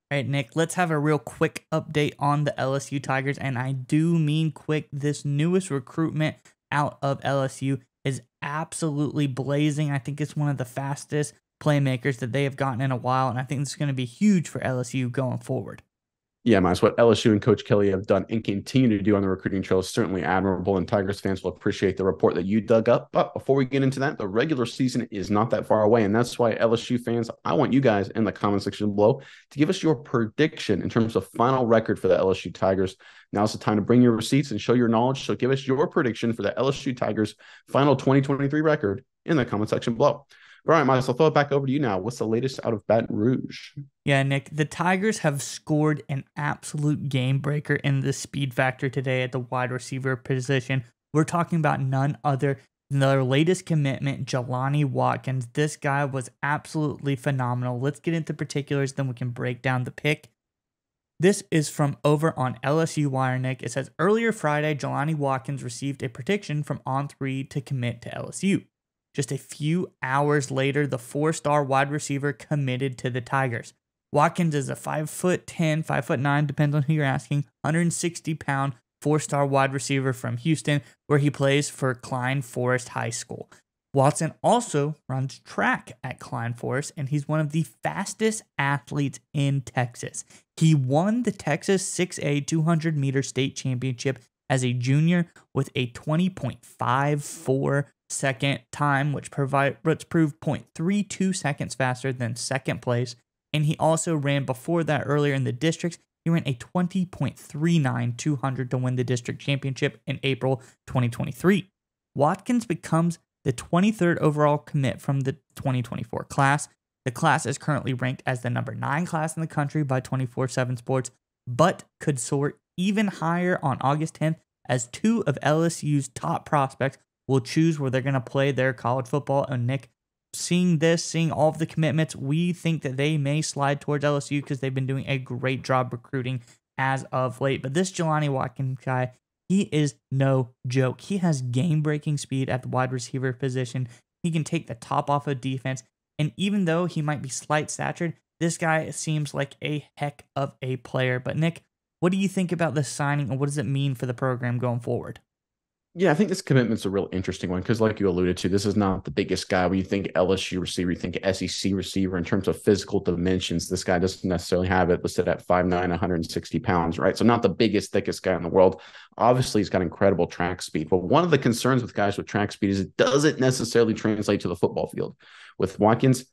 All right, Nick, let's have a real quick update on the LSU Tigers. And I do mean quick. This newest recruitment out of LSU is absolutely blazing. I think it's one of the fastest playmakers that they have gotten in a while. And I think this is going to be huge for LSU going forward. Yeah, Miles, what LSU and Coach Kelly have done and continue to do on the recruiting trail is certainly admirable, and Tigers fans will appreciate the report that you dug up. But before we get into that, the regular season is not that far away, and that's why LSU fans, I want you guys in the comment section below to give us your prediction in terms of final record for the LSU Tigers. Now's the time to bring your receipts and show your knowledge. So give us your prediction for the LSU Tigers final 2023 record in the comment section below. All right, Miles, I'll throw it back over to you now. What's the latest out of Baton Rouge? Yeah, Nick, the Tigers have scored an absolute game breaker in the speed factor today at the wide receiver position. We're talking about none other than their latest commitment, Jelani Watkins. This guy was absolutely phenomenal. Let's get into particulars, then we can break down the pick. This is from over on LSU Wire, Nick. It says, earlier Friday, Jelani Watkins received a prediction from On3 to commit to LSU. Just a few hours later, the four-star wide receiver committed to the Tigers. Watkins is a 5'10", 5'9", depends on who you're asking, 160-pound four-star wide receiver from Houston, where he plays for Klein Forest High School. Watson also runs track at Klein Forest, and he's one of the fastest athletes in Texas. He won the Texas 6A 200-meter state championship as a junior with a 20.54 second time, which proved 0.32 seconds faster than second place. And he also ran before that earlier in the districts. He ran a 20.39 200 to win the district championship in April 2023. Watkins becomes the 23rd overall commit from the 2024 class. The class is currently ranked as the number 9 class in the country by 24/7 Sports, but could soar even higher on August 10th as two of LSU's top prospects will choose where they're going to play their college football. And Nick, seeing all of the commitments, we think that they may slide towards LSU because they've been doing a great job recruiting as of late. But this Jelani Watkins guy, he is no joke. He has game-breaking speed at the wide receiver position. He can take the top off of defense. And even though he might be slight statured, this guy seems like a heck of a player. But Nick, what do you think about this signing, and what does it mean for the program going forward? Yeah, I think this commitment's a real interesting one because, like you alluded to, this is not the biggest guy. When you think LSU receiver, you think SEC receiver in terms of physical dimensions. This guy doesn't necessarily have it listed at 5'9", 160 pounds, right? So not the biggest, thickest guy in the world. Obviously, he's got incredible track speed. But one of the concerns with guys with track speed is it doesn't necessarily translate to the football field. With Watkins,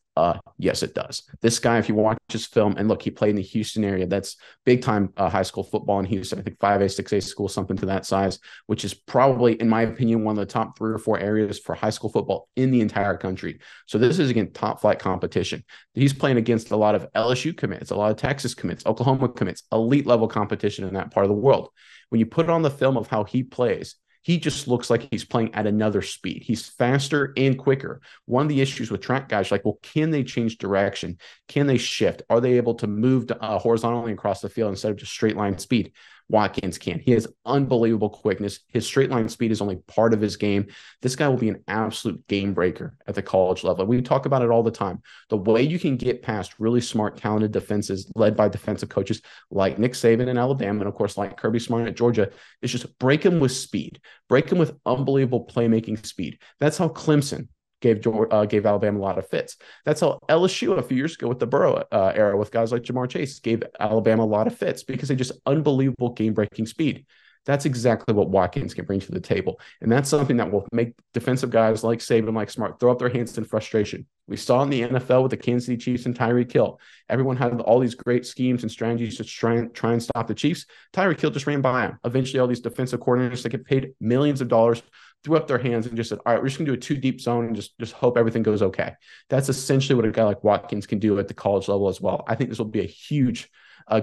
yes, it does. This guy, if you watch his film, and look, he played in the Houston area. That's big time high school football in Houston. I think 5A, 6A school, something to that size, which is probably, in my opinion, one of the top 3 or 4 areas for high school football in the entire country. So this is, again, top flight competition. He's playing against a lot of LSU commits, a lot of Texas commits, Oklahoma commits, elite level competition in that part of the world. When you put on the film of how he plays, he just looks like he's playing at another speed. He's faster and quicker. One of the issues with track guys, like, well, can they change direction? Can they shift? Are they able to move horizontally across the field instead of just straight line speed? Watkins can. He has unbelievable quickness. His straight line speed is only part of his game. This guy will be an absolute game breaker at the college level. We talk about it all the time. The way you can get past really smart, talented defenses led by defensive coaches like Nick Saban in Alabama, and of course, like Kirby Smart at Georgia, is just break him with speed. Break him with unbelievable playmaking speed. That's how Clemson gave Alabama a lot of fits. That's how LSU a few years ago with the Burrow era with guys like Jamar Chase gave Alabama a lot of fits because they just unbelievable game-breaking speed. That's exactly what Watkins can bring to the table. And that's something that will make defensive guys like Saban, like Smart, throw up their hands in frustration. We saw in the NFL with the Kansas City Chiefs and Tyreek Hill. Everyone had all these great schemes and strategies to try and stop the Chiefs. Tyreek Hill just ran by him. Eventually, all these defensive coordinators that get paid millions of dollars threw up their hands and just said, all right, we're just going to do a 2 deep zone and just hope everything goes okay. That's essentially what a guy like Watkins can do at the college level as well. I think this will be a huge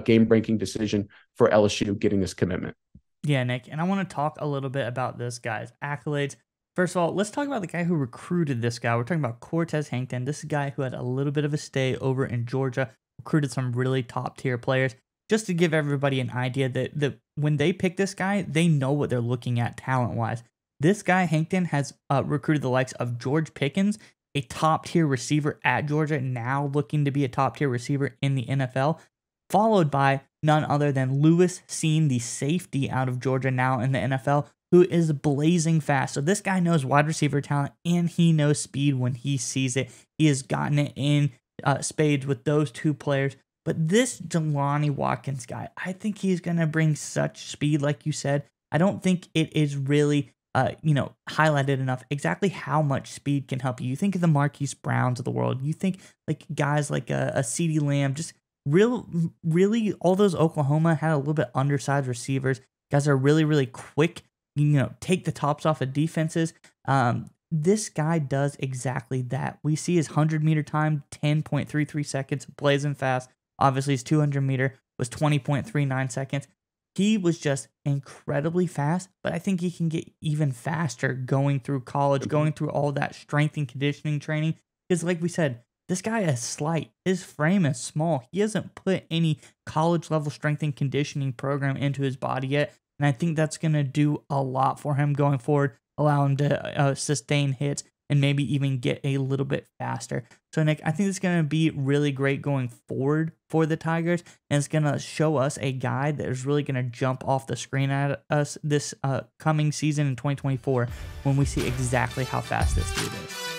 game-breaking decision for LSU getting this commitment. Yeah, Nick, and I want to talk a little bit about this guy's accolades. First of all, let's talk about the guy who recruited this guy. We're talking about Cortez Hankton. This is a guy who had a little bit of a stay over in Georgia, recruited some really top-tier players. Just to give everybody an idea that when they pick this guy, they know what they're looking at talent-wise. This guy, Hankton, has recruited the likes of George Pickens, a top-tier receiver at Georgia, now looking to be a top-tier receiver in the NFL. followed by none other than Lewis Cine, the safety out of Georgia, now in the NFL, who is blazing fast. So this guy knows wide receiver talent, and he knows speed when he sees it. He has gotten it in spades with those two players. But this Jelani Watkins guy, I think he's going to bring such speed, like you said. I don't think it is really highlighted enough exactly how much speed can help you. You think of the Marquise Browns of the world. You think like guys like a CeeDee Lamb, just really all those Oklahoma had a little bit undersized receivers. Guys are really, really quick, take the tops off of defenses. This guy does exactly that. We see his 100-meter time, 10.33 seconds, blazing fast. Obviously, his 200-meter was 20.39 seconds. He was just incredibly fast, but I think he can get even faster going through college, going through all that strength and conditioning training. Because like we said, this guy is slight. His frame is small. He hasn't put any college-level strength and conditioning program into his body yet, and I think that's going to do a lot for him going forward, allow him to sustain hits and maybe even get a little bit faster. So, Nick, I think it's going to be really great going forward for the Tigers, and it's going to show us a guy that is really going to jump off the screen at us this coming season in 2024 when we see exactly how fast this dude is.